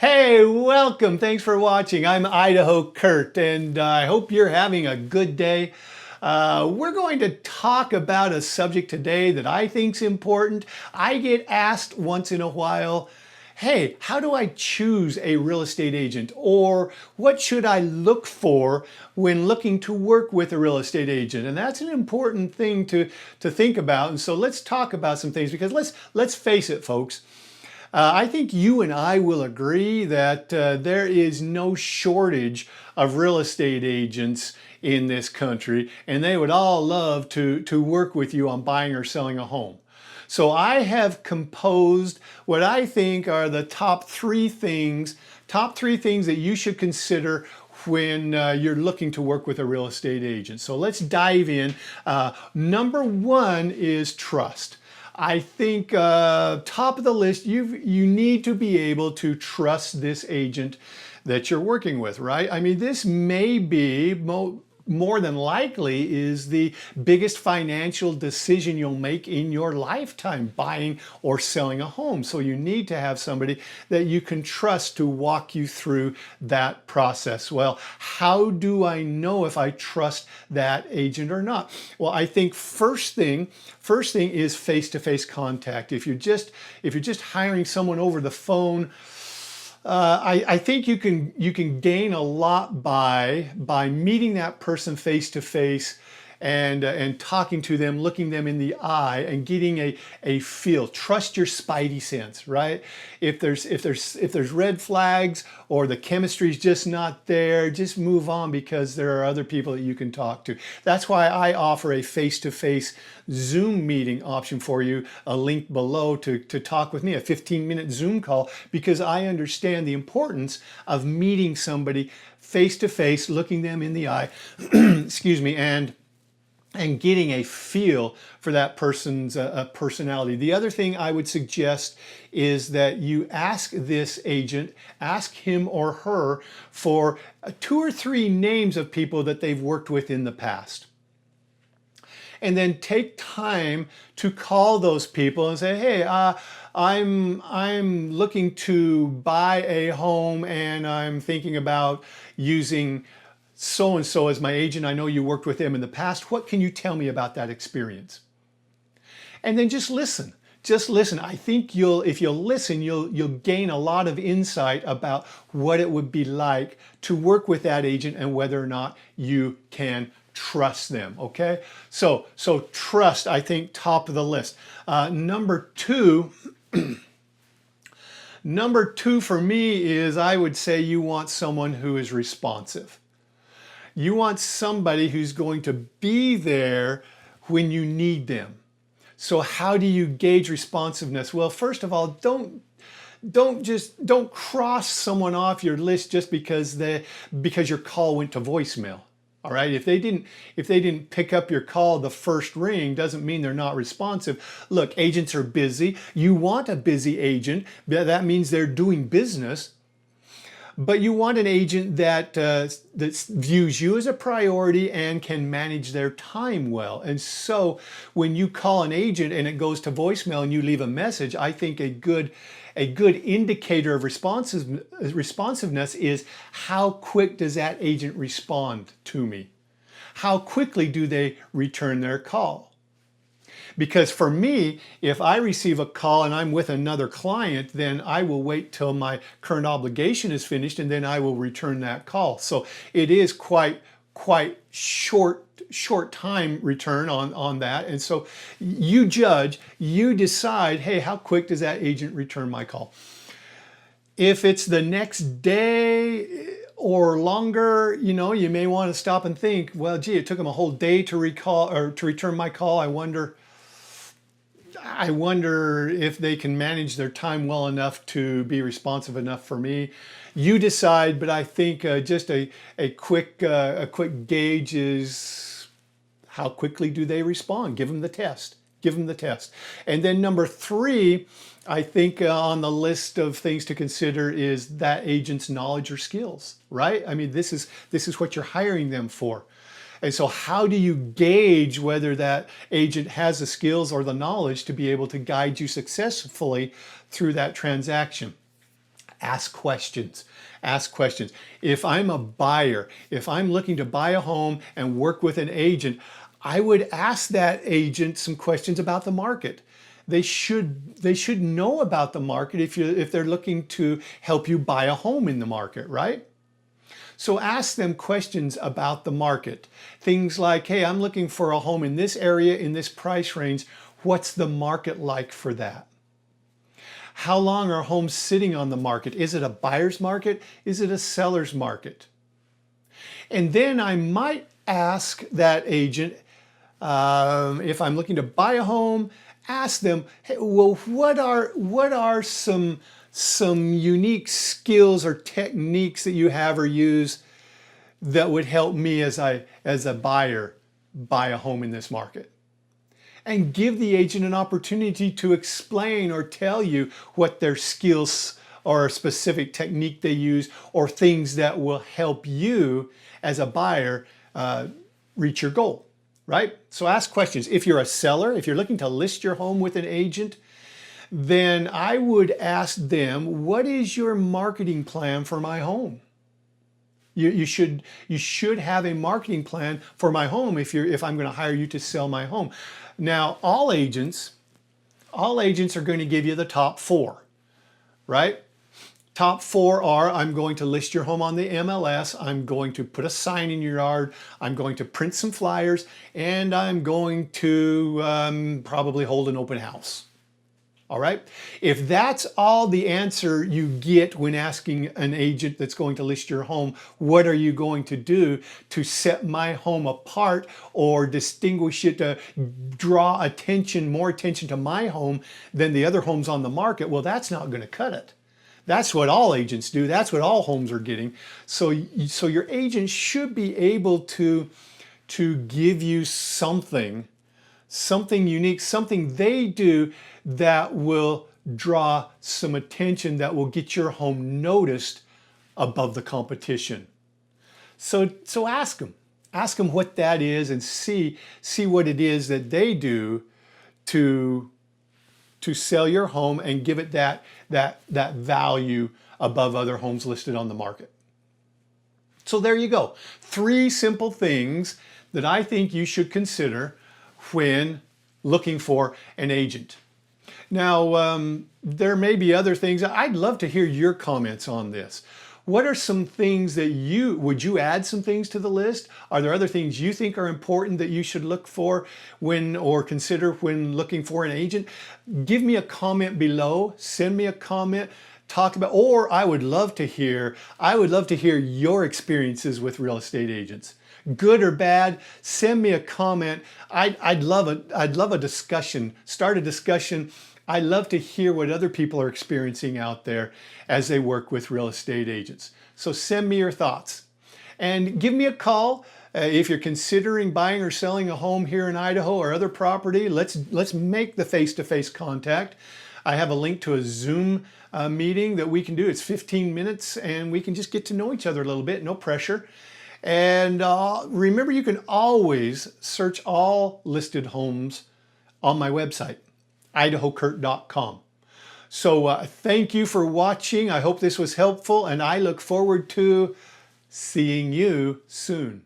Hey, welcome. Thanks for watching. I'm Idaho Kurt, and I hope you're having a good day. We're going to talk about a subject today that I think's important. I get asked once in a while, hey, how do I choose a real estate agent? Or what should I look for when looking to work with a real estate agent? And that's an important thing to think about. And so let's talk about some things, because let's face it, folks. I think you and I will agree that there is no shortage of real estate agents in this country, and they would all love to work with you on buying or selling a home. So I have composed what I think are the top three things that you should consider when you're looking to work with a real estate agent. So let's dive in. Number one is trust. I think top of the list, you need to be able to trust this agent that you're working with, right? I mean, this may be more than likely is the biggest financial decision you'll make in your lifetime, buying or selling a home. So you need to have somebody that you can trust to walk you through that process. Well, how do I know if I trust that agent or not? Well, I think first thing is face-to-face contact. If you're just hiring someone over the phone, I think you can gain a lot by meeting that person face to face and talking to them, looking them in the eye, and getting a feel. Trust your spidey sense, right? If there's red flags or the chemistry's just not there, just move on, because there are other people that you can talk to. That's why I offer a face-to-face Zoom meeting option for you, a link below to talk with me, a 15-minute Zoom call, because I understand the importance of meeting somebody face-to-face, looking them in the eye, excuse me, and getting a feel for that person's personality. The other thing I would suggest is that you ask this agent, ask him or her for 2 or 3 names of people that they've worked with in the past. And then take time to call those people and say, hey, I'm looking to buy a home, and I'm thinking about using so-and-so as my agent. I know you worked with them in the past. What can you tell me about that experience? And then just listen. Just listen. I think if you'll listen, you'll gain a lot of insight about what it would be like to work with that agent and whether or not you can trust them. Okay? So trust, I think, top of the list. Number two for me is, I would say, you want someone who is responsive. You want somebody who's going to be there when you need them. So how do you gauge responsiveness? Well, first of all, don't cross someone off your list just because your call went to voicemail. All right, if they didn't pick up your call the first ring, doesn't mean they're not responsive. Look, agents are busy. You want a busy agent. That means they're doing business. But you want an agent that views you as a priority and can manage their time well. And so when you call an agent and it goes to voicemail and you leave a message, I think a good indicator of responsiveness is, how quick does that agent respond to me? How quickly do they return their call? Because for me, if I receive a call and I'm with another client, then I will wait till my current obligation is finished, and then I will return that call. So it is quite short time return on that. And so you judge, you decide, hey, how quick does that agent return my call? If it's the next day or longer, you may want to stop and think, well, gee, it took them a whole day to return my call. I wonder if they can manage their time well enough to be responsive enough for me. You decide, but I think just a quick gauge is, how quickly do they respond? Give them the test. Give them the test. And then number 3, I think on the list of things to consider is that agent's knowledge or skills, right? I mean, this is what you're hiring them for. And so how do you gauge whether that agent has the skills or the knowledge to be able to guide you successfully through that transaction? Ask questions. Ask questions. If I'm a buyer, if I'm looking to buy a home and work with an agent, I would ask that agent some questions about the market. They should know about the market if they're looking to help you buy a home in the market, right? So ask them questions about the market. Things like, hey, I'm looking for a home in this area, in this price range. What's the market like for that? How long are homes sitting on the market? Is it a buyer's market? Is it a seller's market? And then I might ask that agent, if I'm looking to buy a home, ask them, hey, well, what are some unique skills or techniques that you have or use that would help me as a buyer buy a home in this market? And give the agent an opportunity to explain or tell you what their skills or a specific technique they use or things that will help you as a buyer reach your goal, right? So ask questions. If you're a seller, if you're looking to list your home with an agent, then I would ask them, what is your marketing plan for my home? You should have a marketing plan for my home if I'm going to hire you to sell my home. Now, all agents are going to give you the top 4, right? Top 4 are, I'm going to list your home on the MLS, I'm going to put a sign in your yard, I'm going to print some flyers, and I'm going to probably hold an open house. All right. If that's all the answer you get when asking an agent that's going to list your home, what are you going to do to set my home apart or distinguish it to draw more attention to my home than the other homes on the market? Well, that's not going to cut it. That's what all agents do. That's what all homes are getting. So your agent should be able to give you something unique, something they do that will draw some attention, that will get your home noticed above the competition. So ask them what that is and see what it is that they do to sell your home and give it that value above other homes listed on the market. So there you go. 3 simple things that I think you should consider when looking for an agent. Now, there may be other things. I'd love to hear your comments on this. What are some things that would you add some things to the list? Are there other things you think are important that you should look for or consider when looking for an agent? Give me a comment below, send me a comment, talk about, or I would love to hear your experiences with real estate agents. Good or bad, send me a comment. I'd love a discussion. Start a discussion. I love to hear what other people are experiencing out there as they work with real estate agents. So send me your thoughts and give me a call if you're considering buying or selling a home here in Idaho or other property. Let's make the face-to-face contact. I have a link to a Zoom meeting that we can do. It's 15 minutes and we can just get to know each other a little bit. No pressure. And remember, you can always search all listed homes on my website, idahocurt.com. So thank you for watching. I hope this was helpful, and I look forward to seeing you soon.